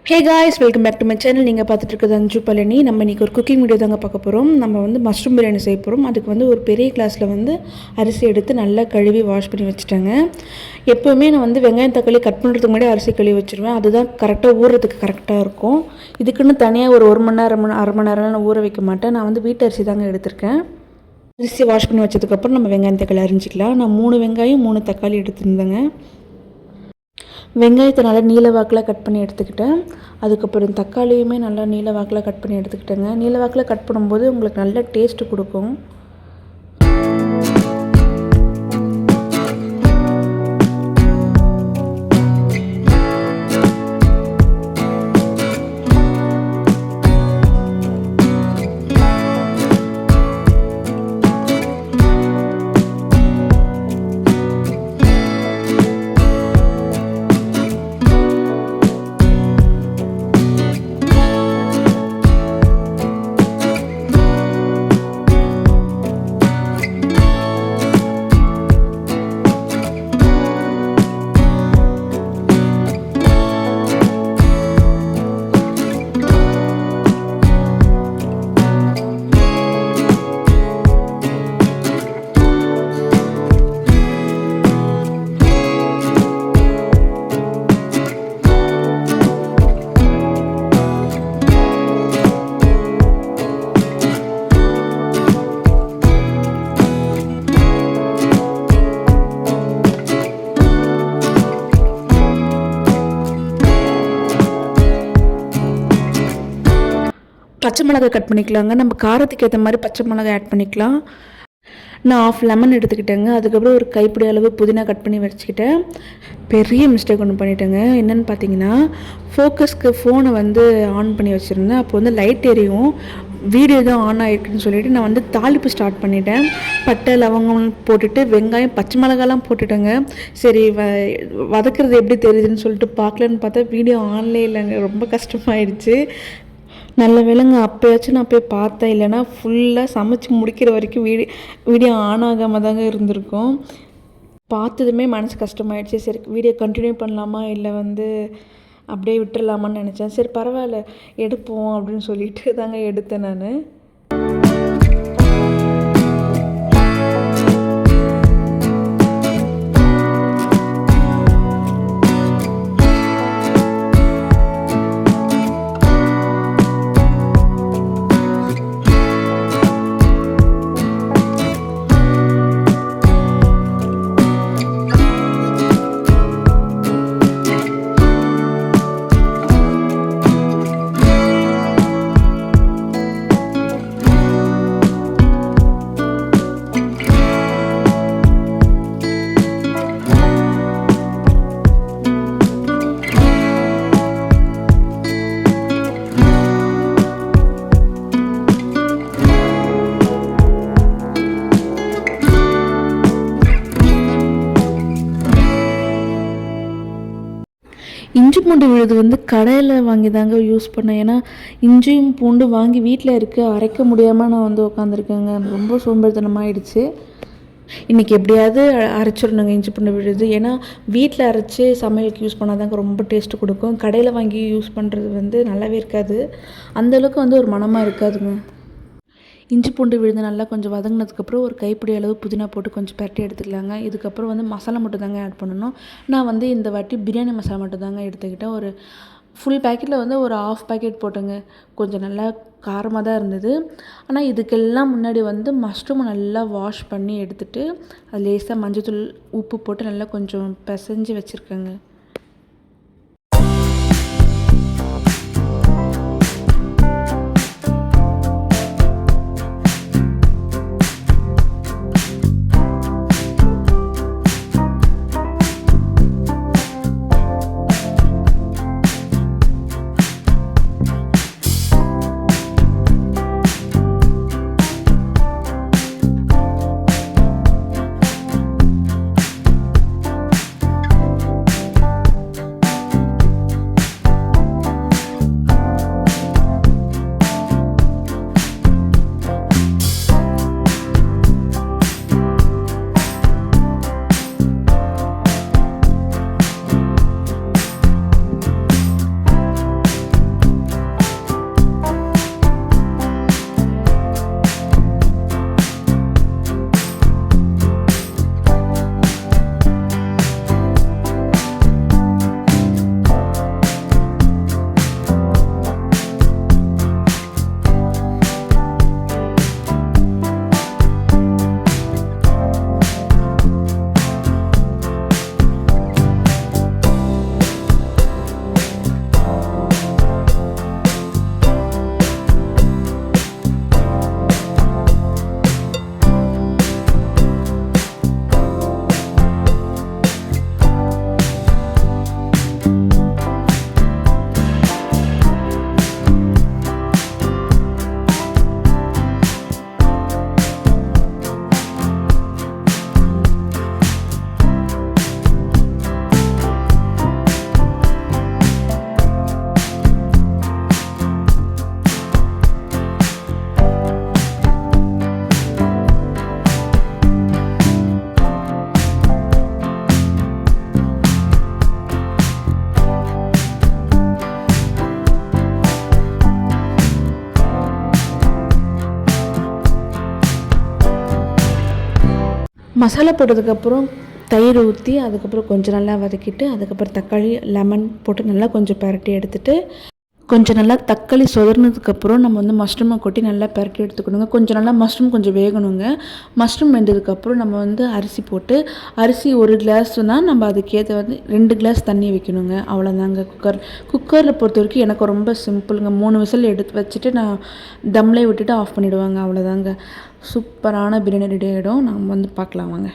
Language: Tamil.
Hey guys, welcome back to my channel. நீங்கள் பார்த்துட்டு இருக்கிறது அஞ்சு பழனி. நம்ம இன்றைக்கி ஒரு குக்கிங் வீடியோ தாங்க பார்க்க போகிறோம். நம்ம மஷ்ரூம் பிரியாணி செய்ய போகிறோம். அதுக்கு ஒரு பெரிய கிளாஸில் அரிசி எடுத்து நல்லா கழுவி வாஷ் பண்ணி வச்சுட்டேங்க. எப்போவுமே நான் வெங்காயம் தக்காளி கட் பண்ணுறதுக்கு முன்னாடி அரிசி கழுவி வச்சுருவேன். அதுதான் கரெக்டாக ஊறுறதுக்கு கரெக்டாக இருக்கும். இதுக்குன்னு தனியாக ஒரு மணி நேரம் அரை மணி நேரம் நான் ஊற வைக்க மாட்டேன். நான் வீட்டு அரிசி தாங்க எடுத்திருக்கேன். அரிசி வாஷ் பண்ணி வச்சதுக்கப்புறம் நம்ம வெங்காயம் தக்காளி அரிஞ்சிக்கலாம். நான் 3 வெங்காயம் 3 தக்காளி எடுத்துருந்தேங்க. வெங்காயத்தை நல்லா நீல வாக்கில் கட் பண்ணி எடுத்துக்கிட்டேன். அதுக்கப்புறம் தக்காளியுமே நல்லா நீல வாக்கில் கட் பண்ணி எடுத்துக்கிட்டேங்க. நீல வாக்கில் கட் பண்ணும்போது உங்களுக்கு நல்ல டேஸ்ட்டு கொடுக்கும். பச்சை மிளகாய் கட் பண்ணிக்கலாங்க. நம்ம காரத்துக்கு ஏற்ற மாதிரி பச்சை மிளகாய் ஆட் பண்ணிக்கலாம். நான் 1/2 லெமன் எடுத்துக்கிட்டேங்க. அதுக்கப்புறம் ஒரு கைப்பிடி அளவு புதினா கட் பண்ணி வச்சுக்கிட்டேன். பெரிய மிஸ்டேக் ஒன்று பண்ணிட்டேங்க. என்னென்னு பார்த்தீங்கன்னா, ஃபோக்கஸ்க்கு ஃபோனை ஆன் பண்ணி வச்சுருந்தேன். அப்போ லைட் எரியும், வீடியோ தான் ஆன் ஆகிருக்குன்னு சொல்லிவிட்டு நான் தாளிப்பு ஸ்டார்ட் பண்ணிட்டேன். பட்டை லவங்கம் போட்டுட்டு வெங்காயம் பச்சை மிளகாலாம் போட்டுட்டேங்க. சரி வதக்கிறது எப்படி தெரியுதுன்னு சொல்லிட்டு பார்க்கலன்னு பார்த்தா வீடியோ ஆன்லேயே இல்லைங்க. ரொம்ப கஷ்டமாயிடுச்சு. நல்ல வேலைங்க அப்போயாச்சும் நான் போய் பார்த்தேன். இல்லைனா ஃபுல்லாக சமைச்சு முடிக்கிற வரைக்கும் வீடியோ ஆன் ஆகாமல் தாங்க இருந்திருக்கும். பார்த்ததுமே மனசு கஷ்டமாயிடுச்சு. சரி வீடியோ கண்டினியூ பண்ணலாமா இல்லை அப்படியே விட்டுடலாமான்னு நினச்சேன். சரி பரவாயில்ல எடுப்போம் அப்படின்னு சொல்லிட்டு தாங்க எடுத்தேன் நான். இஞ்சி பூண்டு விழுது கடையில் வாங்கி தாங்க யூஸ் பண்ணேன். ஏன்னா இஞ்சியும் பூண்டு வாங்கி வீட்டில் இருக்குது, அரைக்க முடியாமல் நான் உட்காந்துருக்கேங்க. ரொம்ப சோம்பேறித்தனமாகிடுச்சு. இன்றைக்கி எப்படியாவது அரைச்சிடணுங்க இஞ்சி பூண்டு விழுது. ஏன்னா வீட்டில் அரைச்சி சமையலுக்கு யூஸ் பண்ணால் தாங்க ரொம்ப டேஸ்ட்டு கொடுக்கும். கடையில் வாங்கி யூஸ் பண்ணுறது நல்லாவே இருக்காது, அந்தளவுக்கு ஒரு மணமாக இருக்காதுங்க. இஞ்சி பூண்டு விழுது நல்லா கொஞ்சம் வதங்கினதுக்கப்புறம் ஒரு கைப்பிடி அளவு புதினா போட்டு கொஞ்சம் பரட்டி எடுத்துக்கலாங்க. இதுக்கப்புறம் மசாலா மட்டும் தாங்க ஆட் பண்ணணும். நான் இந்த வாட்டி பிரியாணி மசாலா மட்டும் தாங்க எடுத்துக்கிட்டேன். ஒரு ஃபுல் பேக்கெட்டில் ஒரு 1/2 பேக்கெட் போட்டேங்க. கொஞ்சம் நல்லா காரமாக தான் இருந்தது. ஆனால் இதுக்கெல்லாம் முன்னாடி மஷ்ரூமை நல்லா வாஷ் பண்ணி எடுத்துகிட்டு அது லேசாக மஞ்சள்தூள் உப்பு போட்டு நல்லா கொஞ்சம் பிசைஞ்சு வச்சுருக்கேங்க. மசாலா போட்டதுக்கப்புறம் தயிர் ஊற்றி அதுக்கப்புறம் கொஞ்சம் நல்லா வதக்கிட்டு அதுக்கப்புறம் தக்காளி லெமன் போட்டு நல்லா கொஞ்சம் பரட்டி எடுத்துகிட்டு கொஞ்சம் நல்லா தக்காளி சொதர்னதுக்கப்புறம் நம்ம வந்து மஷ்ரூமை கொட்டி நல்லா பரட்டி எடுத்துக்கணுங்க. கொஞ்சம் நல்லா மஷ்ரூம் கொஞ்சம் வேகணுங்க. மஷ்ரூம் வெந்ததுக்கப்புறம் நம்ம வந்து அரிசி போட்டு அரிசி 1 கிளாஸ்னா நம்ம அதுக்கேற்ற வந்து 2 கிளாஸ் தண்ணி வைக்கணுங்க. அவ்வளோதாங்க. குக்கரில் பொறுத்த வரைக்கும் எனக்கு ரொம்ப சிம்பிளுங்க. 3 விசில் எடுத்து வச்சுட்டு நான் தம்லேயே விட்டுட்டு ஆஃப் பண்ணிவிடுவாங்க. அவ்வளோதாங்க. சூப்பரான பிரியாணி ரெடி ஆகிடும். நம்ம வந்து பார்க்கலாம் வாங்க.